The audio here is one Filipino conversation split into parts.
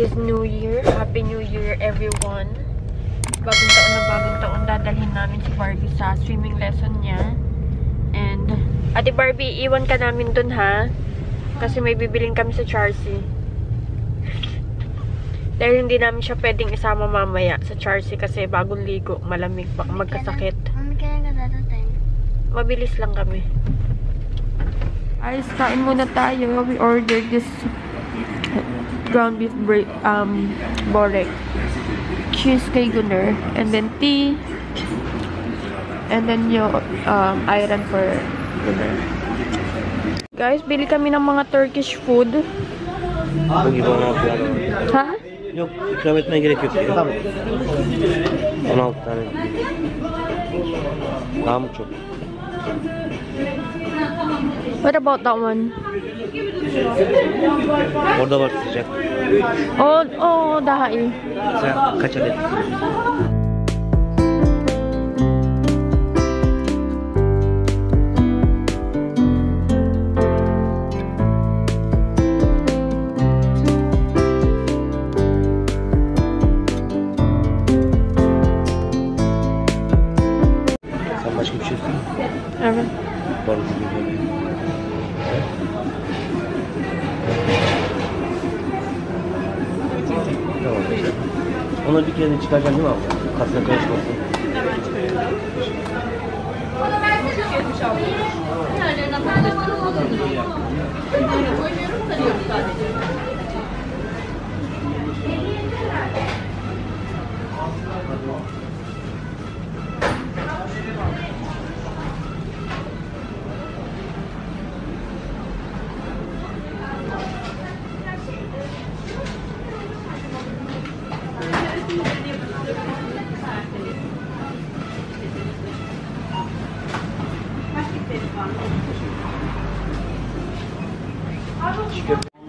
is New Year. Happy New Year, everyone. Bagong taon na bagong taon, dadalhin namin si Barbie sa swimming lesson niya. And, Ate Barbie, iwan ka namin dun ha. Kasi may bibilin kami sa Charcy. Dahil hindi namin siya pwedeng isama mamaya sa Charcy kasi bagong ligo, malamig, baka magkasakit. Mabilis lang kami. Ayos, kain muna tayo. We ordered this ground beef borek, cheese kay Gunner, and then tea, and then yung iron for Gunner. Guys, bili kami ng mga Turkish food. Ha? Yok, ikram etmeye gerek yok. Tamam. 16 tane. Daha mı çok? What about that one? Orada var sıcak. Oh, daha iyi. Sen kaç adet? Sen başka bir şey istiyor musun? Evet. Balık gibi. Tamam. Onu bir kere çıkaracaksın değil mi abla? Kasına karışmasın.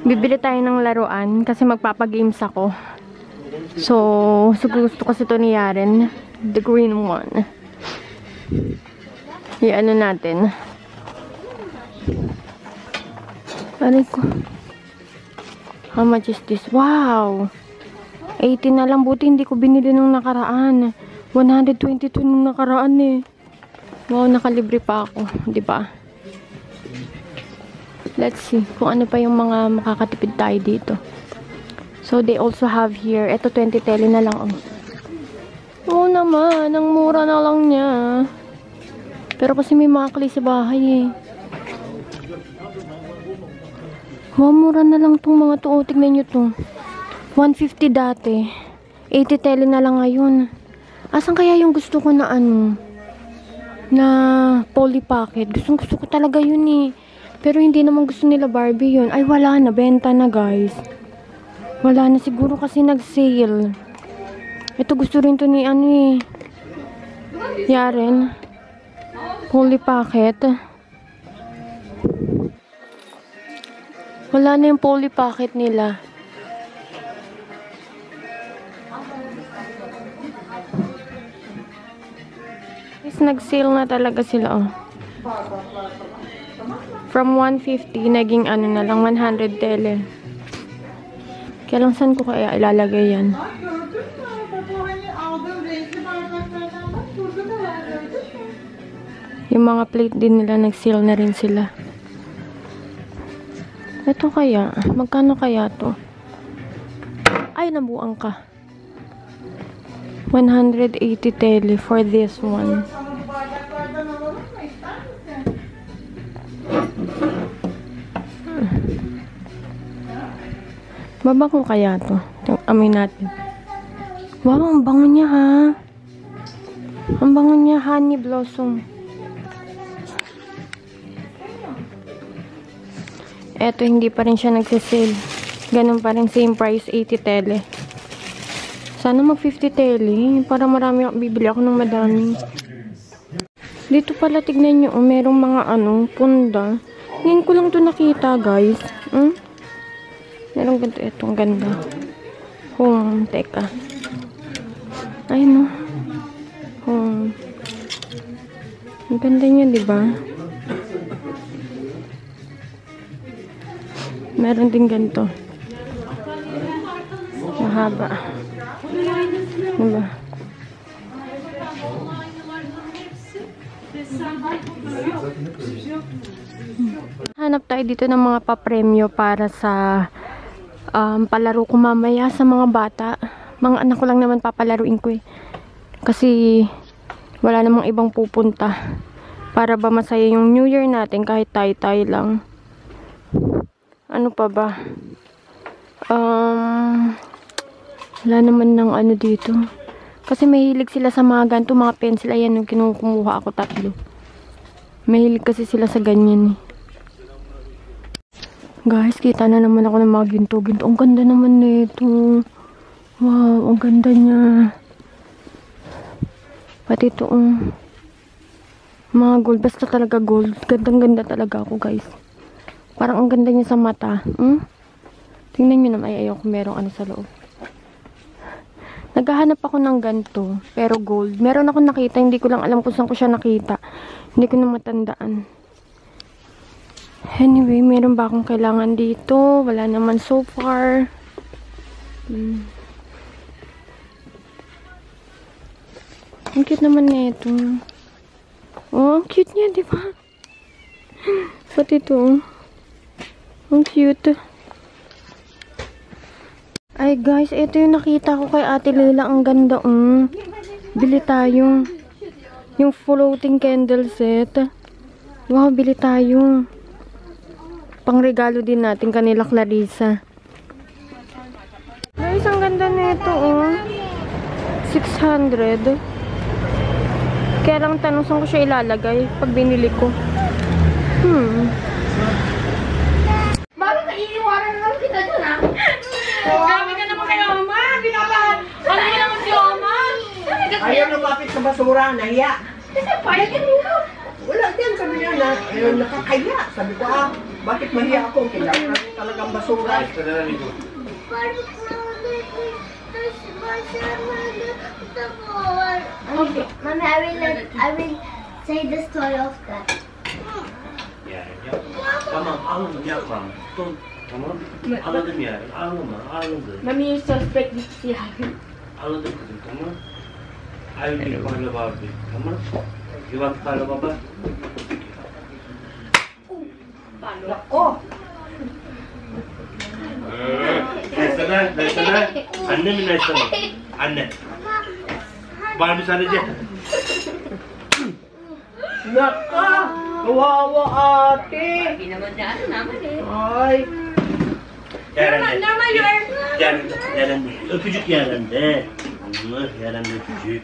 Bibili tayo ng laruan kasi magpapagames ako. So, gusto kasi ito ni Yaren. The green one. Ano natin. Aray ko. How much is this? Wow! 80 na lang. Buti hindi ko binili nung nakaraan. 122 nung nakaraan eh. Wow, nakalibre pa ako. Diba? Let's see kung ano pa yung mga makakatipid tayo dito. So, they also have here. Ito, 20 tele na lang. Oo naman. Ang mura na lang niya. Pero kasi may makakali sa bahay eh. Wow, mura na lang tong mga to. Tignan nyo to. 150 dati. 80 tele na lang ngayon. Asan kaya yung gusto ko na na poly pocket? Gusto ko talaga yun eh. Pero hindi naman gusto nila Barbie yun. Ay, wala na. Benta na, guys. Wala na. Siguro kasi nag-sale. Ito gusto rin to ni Yaren. Poly pocket. Wala na yung poly pocket nila. Nag-sale na talaga sila, oh. From 150, naging na lang, 100 tele. Kaya lang, saan ko kaya ilalagay yan? Yung mga plate din nila, nag-sale na rin sila. Ito kaya, magkano kaya to? Ay, nabuang ka. 180 tele for this one. Baba ko kaya to. Amoy natin. Wow, ang bango niya ha. Ang bango niya, honey blossom. Eto, hindi pa rin siya nagsisale. Ganun pa rin, same price, 80 tele. Sana mag 50 tele. Para marami, bibili ako ng madami. Dito pala, tignan nyo, merong mga punda. Ngayon ko lang to nakita, guys. Merong ganito, itong ganda. Home, teka. Ay, no. Home. Ang ganda niya, diba? Meron din ganito. mahaba. Diba? Hanap tayo dito ng mga papremyo para sa palaro ko mamaya sa mga bata. Mga anak ko lang naman papalaruin ko eh. Kasi wala namang ibang pupunta. Para ba masaya yung New Year natin kahit tayo-tayo lang. Ano pa ba? Wala naman ng ano dito. Kasi mahilig sila sa mga ganito, mga pencil. Ayan, yung kinukumuha ako 3. Mahilig kasi sila sa ganyan eh. Guys, kita na naman ako ng mga ginto-ginto. Ang ganda naman nito. Wow, ang ganda niya. Pati ito, mga gold. Basta talaga gold. Gandang-ganda talaga ako, guys. Parang ang ganda niya sa mata. Tingnan nyo naman. Ay, ayoko merong ano sa loob. Naghahanap ako ng ganito. Pero gold. Meron ako nakita. Hindi ko lang alam kung saan ko siya nakita. Hindi ko na matandaan. Anyway, meron ba akong kailangan dito? Wala naman so far. Ang cute naman nito. Oh, ang cute niya, di ba? Pati ito. Ang cute. Ay, guys, ito yung nakita ko kay Ate Leila. Ang ganda, Bili tayo. Yung floating candle set. Wow, bili tayo. Pangregalo din natin kanila Clarissa. Guys, ang ganda nito, 600. Kaya lang tanong saan ko siya ilalagay pag binili ko. Bakit naiiwanan lang kita dyan, ha? Grabe ka naman kayo, Oma! Ano mo naman si Oma? Ayaw lumapit sa basura, nahiya. Kasi payag yan nila. Wala din, sabi niya na, ayaw nakakaya. Sabi ko, bakit mahiya ako? Kailangan talagang basura. Okay, Mommy, I will say the story of that. Tamam, alın yapma. Tamam. Anladım yani. Ağlama, anladım. Mommy, you suspect this yani. Anladım kızım, tamam. I will be Carla Barbie, tamam. You want Carla Baba? Nako! Naysana. Anne mi naysana? Anne. Barbie sadece. Naka! Kawawa ate! Hindi naman na ano naman eh. Ay! Normal you are. Yerinde. Öpücük yerinde. Yerinde öpücük.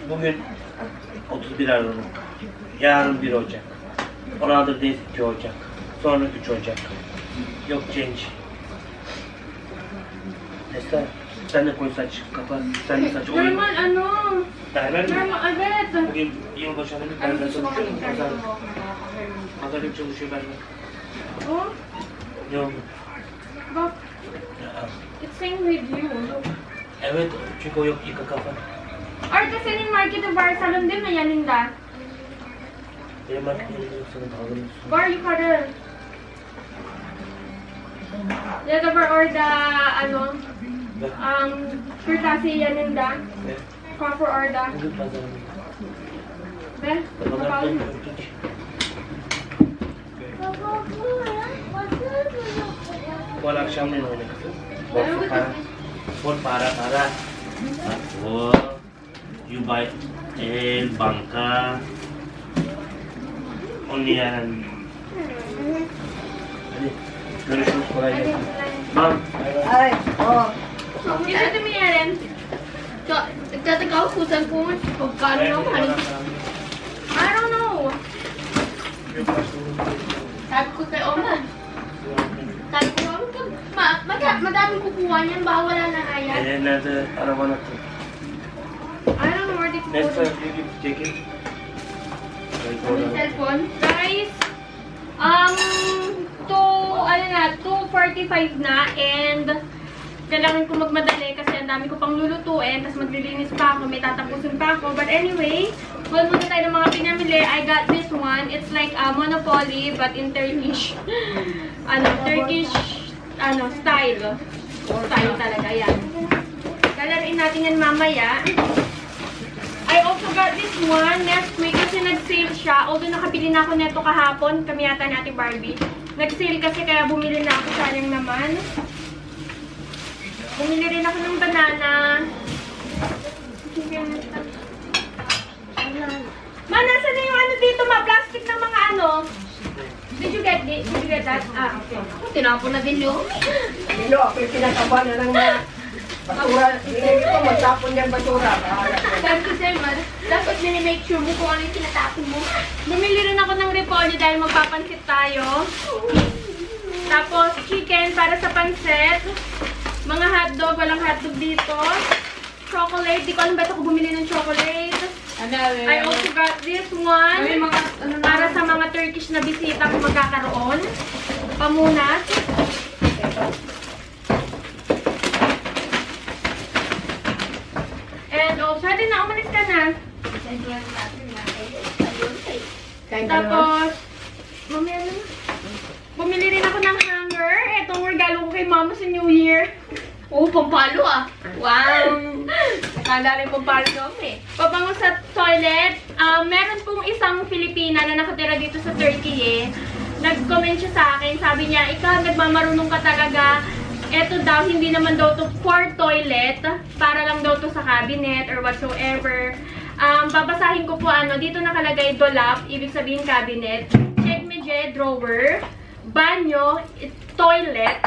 Bugün 31 Aralık. Yarın 1 Ocak. Oradır değil 2 Ocak. Sonra 3 Ocak. Yok change. Esra, sen de koy saç kapat. Sen de saç oyun. Normal ano? Derler mi? Normal agad. Bugün yılbaşı hanım ben de çalışıyorum. Pazarlık çalışıyor ben de. Oh, Ne oldu? bak. It's same with you. Evet çünkü o yok yıka kafa. Orada senin markete var salon değil mi yanında? Benim artık yok sana alırım. Var yukarı. Ya da var orada ano? Kırtasiye yanında. Ne? Cover orada. Bugün pazarlık. Ve? Pazarlık Bakalım. öptük. Bu akşam ne oynadı kızım? Bol para. Bol para. Oh, you buy banka. Onu yani. Hadi görüşürüz kolay gelsin. Ma'am. Ay! Oh! Dito tumiyarin. Nagtatagaw ko saan po pagkano naman. I don't know. Sabi ko kay Oma. Sabi ko, madami kukuha niyan. Baka wala na kaya. Nerede araba anahtarı? I don't know where they Next put time you take it. Yung cellphone. Guys, 2:45 na and kailangan ko magmadali kasi ang dami ko pang lulutuin tapos maglilinis pa ako, may tatapusin pa ako. But anyway, well, muna tayo ng mga pinamili. I got this one. It's like Monopoly but in Turkish. Turkish style. Style talaga yan. Dalarin natin yan mamaya. I also got this one next week kasi nag-sale siya. Although nakabili na ako neto kahapon, kami yata ni Ate Barbie. Nag-sale kasi kaya bumili na ako, sayang naman. Bumili rin ako ng banana. Ma, nasa na yung ano dito, ma? Plastic ng mga ano. Did you get that? Ah, okay. Tinapon na din yun. Nilo, ako yung pinataba na ng basura. Hindi ko magtapon yung basura. Sabi ko sa'yo, ma, dapat minimake sure mo kung ano yung tinatapon mo. Bumili rin ako ng repolyo dahil magpapansit tayo. Tapos, chicken para sa pansit. Mga hotdog, walang hotdog dito. Chocolate, di ko alam ba't ako bumili ng chocolate. I also got this one. Para sa mga Turkish na bisita kung magkakaroon. Pamunas. And also, hindi na, umalis ka na. Tapos, mamaya na. Bumili rin ako ng hanger. Itong regalo ko kay mama sa New Year. Oh, pampalo ah. Wow. Nakala rin pampalo kami. Pabango sa toilet. Meron pong isang Filipina na nakatira dito sa Turkey eh. Nag-comment siya sa akin. Sabi niya, ikaw nagmamarunong ka talaga. Eto daw, hindi naman daw to for toilet. Para lang daw to sa cabinet or whatsoever. Babasahin ko po ano. Dito nakalagay dolap. Ibig sabihin cabinet. Checkmate, drawer. Banyo. Toilet.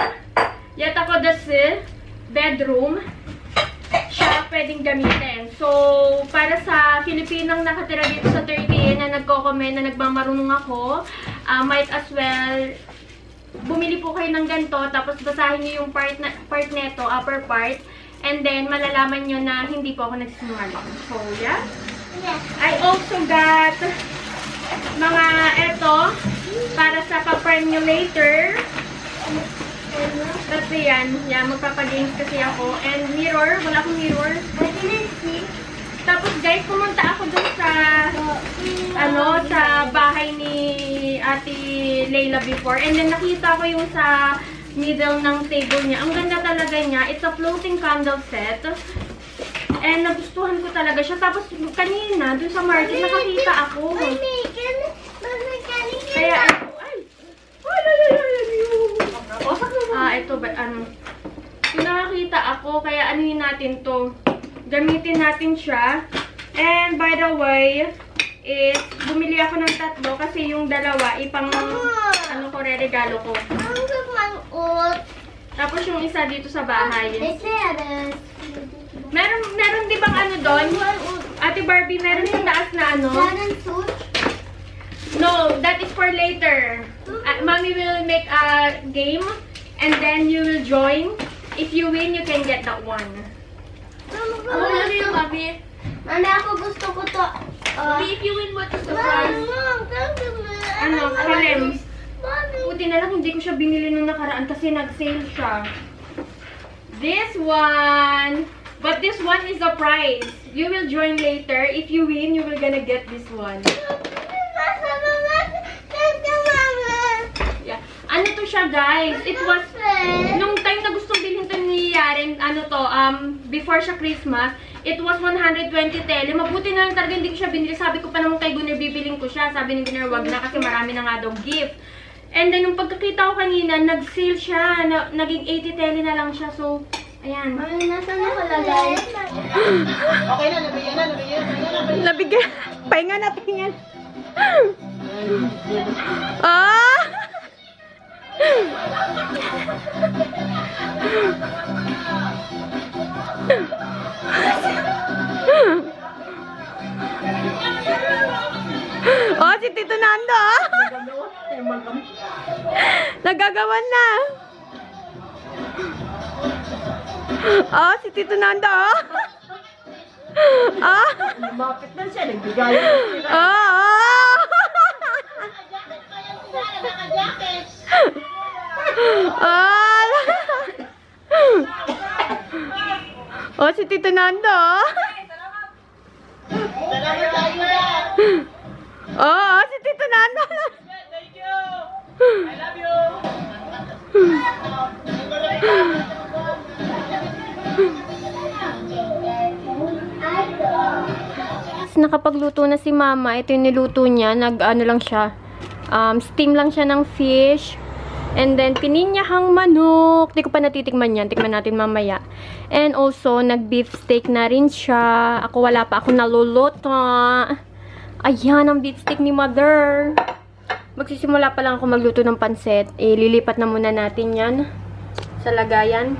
Yata ko dasi. Bedroom. Siya pwedeng gamitin. So, para sa Filipinang nakatira dito sa Turkey na nagko-comment na nagmamarunong ako, might as well bumili po kayo ng ganito, tapos basahin niyo yung part neto, upper part, and then malalaman nyo na hindi po ako nagsisinungaling. So, yeah. I also got mga eto para sa pa-prime nyo later. Kasi yan, magpapagames kasi ako. And mirror, wala akong mirror. Tapos guys, pumunta ako dun sa sa bahay ni Ate Layla before. And then nakita ko yung sa middle ng table niya. Ang ganda talaga niya. It's a floating candle set. And nagustuhan ko talaga siya. Tapos kanina, dun sa market, nakakita ako. Kaya ito ba, yung nakakita ako, kaya anuhin natin to. Gamitin natin siya. And by the way, is bumili ako ng tatlo kasi yung dalawa, ipang, ko, regalo ko. Tapos yung isa dito sa bahay. Meron di bang doon? Ate Barbie, meron yung taas na No, that is for later. Mommy will make a game. And then you will join. If you win, you can get that one. Ano yung Mami? Mami, ako gusto ko to. If you win, what is the prize? Kalim. Buti na lang, hindi ko siya binili nung nakaraan kasi nag-sale siya. This one. But this one is the prize. You will join later. If you win, you will gonna get this one. Yeah. Ano to siya, guys? It was, nung time na gustong bilhin to ni Yaren, before siya Christmas, it was 120 tele. Mabuti na lang talaga hindi ko siya binili. Sabi ko pa naman kay Gunner, bibiling ko siya. Sabi ni Gunner, wag na kasi marami na nga daw gift. And then, nung pagkakita ko kanina, nag-sale siya. Naging 80 tele na lang siya. So, ayan. Mami, nasaan nakalagay? Okay na, nabigyan. Nabigyan. Pahinga na, pahinga. Si Tito Nando. Nagagawan na. Si Tito Nando. Lumapit na siya, nagbigay. Si Tito Nando. Si Tito Nando. Thank you. I love you. Nakapagluto na si mama. Ito yung niluto niya. Nag-ano lang siya. Steam lang siya ng fish. And then, pininyahang manok. Di ko pa natitikman yan. Tikman natin mamaya. And also, nag-beef steak na rin siya. Ako wala pa ako naluluto. Ayan, ang beef steak ni mother. Magsisimula pa lang ako magluto ng pansit. Lilipat na muna natin yan sa lagayan.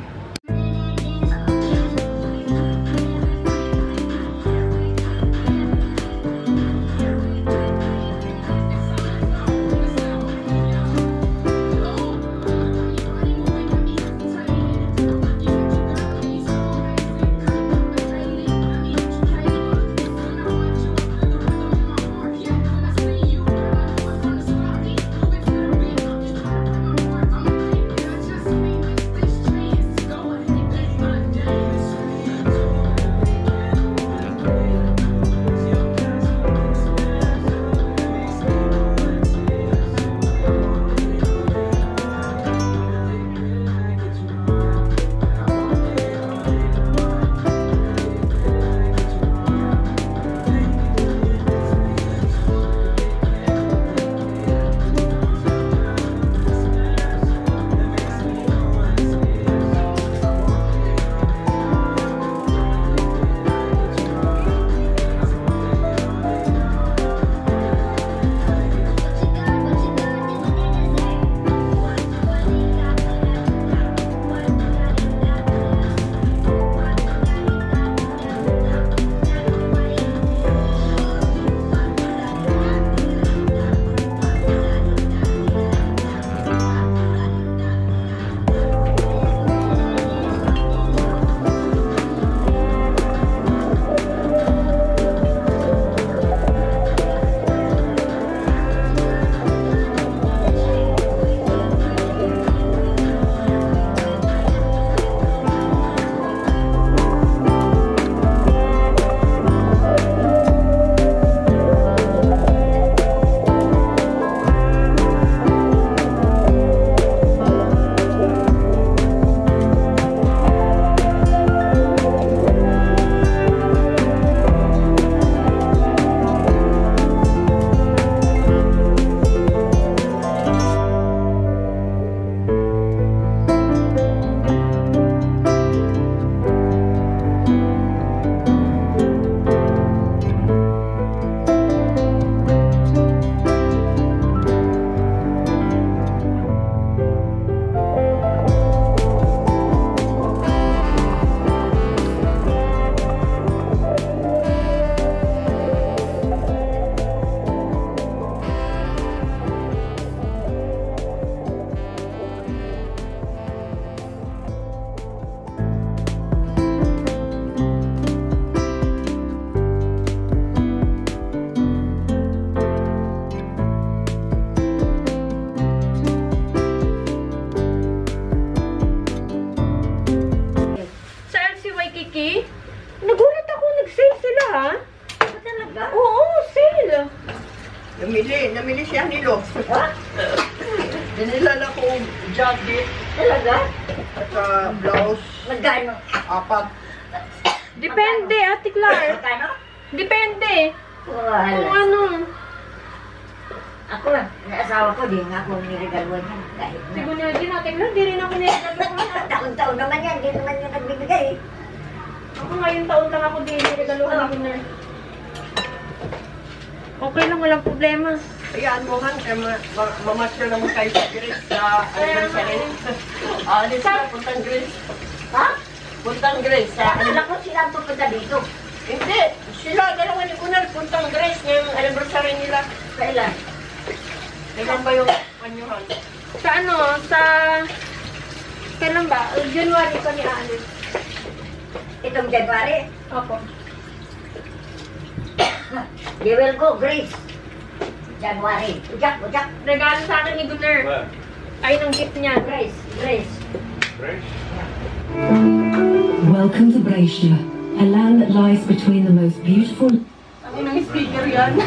Nagulat ako, nag-sale sila ha? Ano talaga? Oo, sale. Namili siya ni Lo. Dinilala ko jacket Talaga? at blouse, Magkano? 4. Depende, Ate Clark. Magkano? Depende. Kung Wala. ano. Ako, asawa ko, di nga ako nirigaluan yan. Kahit na. Siguro din, Ate Clark, di rin ako nilagaluhan. Taon-taon naman yan, di naman yung nagbibigay. Ako ngayon taon lang ako din nilagaluhan ni Gunnar. Okay lang, walang problema. Ayan mo han, mamasyal naman tayo sa Grace sa anniversary. Alis na, puntang Grace. Ha? Puntang Grace sa Akala ko sila ang pupunta dito. Hindi, sila dalawa ni Gunnar, puntang Grace ng anniversary nila. Kailan? Kailan ba yung anyuhan? Sa ano, sa... Kailan ba? January pa ni Alice. Itong January. Opo. They will go, Grace. January. Ujak. Regalo sa akin ni Gunnar. Ay, ng gift niya. Grace. Welcome to Brescia, a land that lies between the most beautiful. Ako ng speaker yan.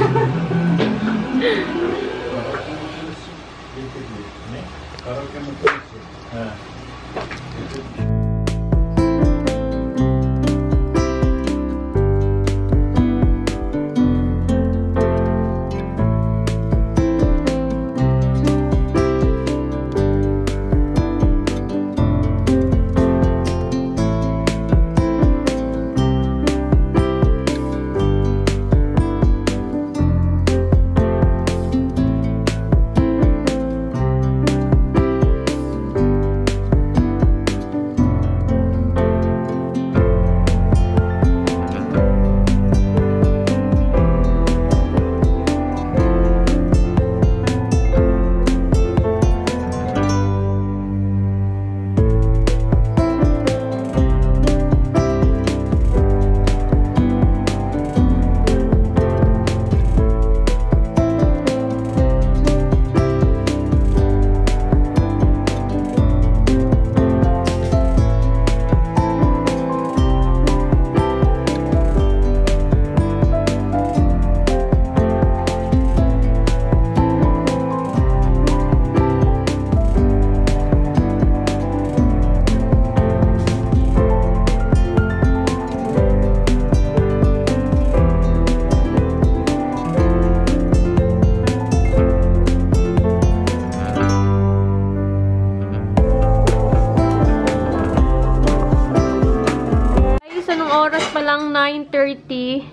Palang 9:30.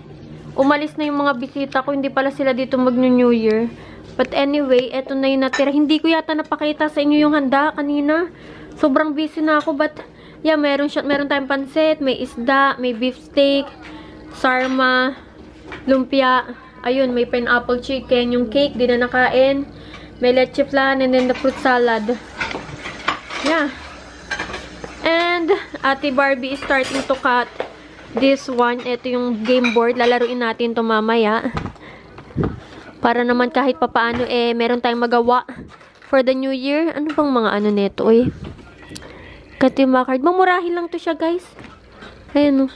Umalis na yung mga bisita ko. Hindi pala sila dito mag-New Year. But anyway, eto na yung natira. Hindi ko yata napakita sa inyo yung handa kanina. Sobrang busy na ako. But, yeah, meron tayong pansit, may isda, may beef steak, sarma, lumpia. Ayun, may pineapple chicken. Yung cake, di na nakain. May leche flan, and then the fruit salad. Yeah. And, Ate Barbie is starting to cut this one. Ito yung game board. Lalaruin natin ito mamaya. Para naman kahit papaano, meron tayong magawa for the new year. Ano bang mga ano neto, Katima card. Mamurahin lang to siya, guys. Ayan,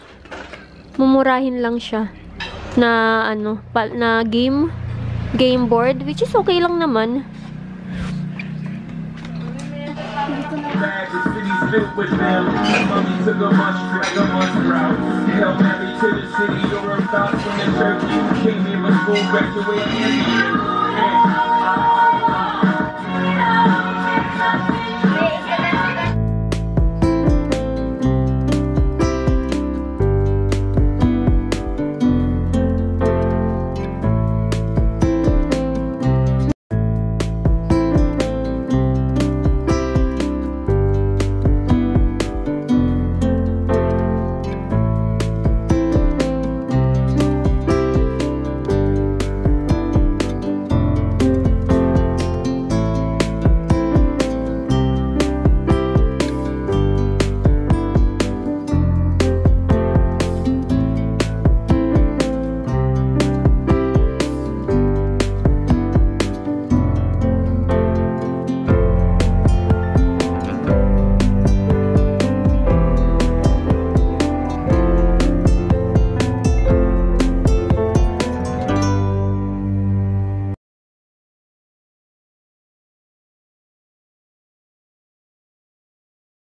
mamurahin lang siya. Na, na game board. Which is okay lang naman. Filled with them, mommy took a much like a month route. Hail Mary to the city, you're about when the turkey came in, was full graduating.